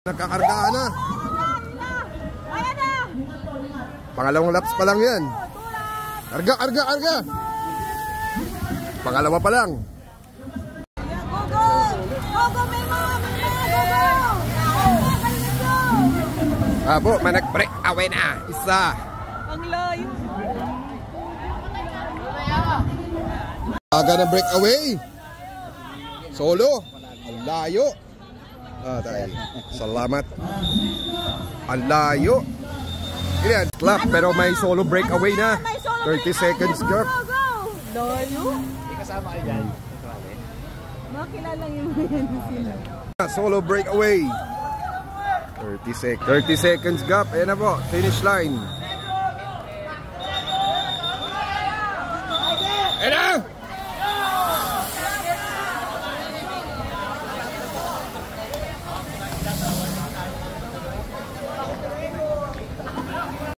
Nagkakargaan na. Ayan na. Pangalawang laps pa lang yan. Arga, arga, arga. Pangalawa pa lang. Go, go. Go, go, may mga, go, go. Abo, may nag-break away na. Isa. Ang layo. Aga na break away. Solo. Ang layo. Tayo. Salamat. Ang layo. Yan, clap, pero may solo breakaway na. 30 seconds gap. Layo. Hindi kasama kayo dyan. Makilala yung sila. Solo breakaway. 30 seconds gap. Ayan na po, finish line.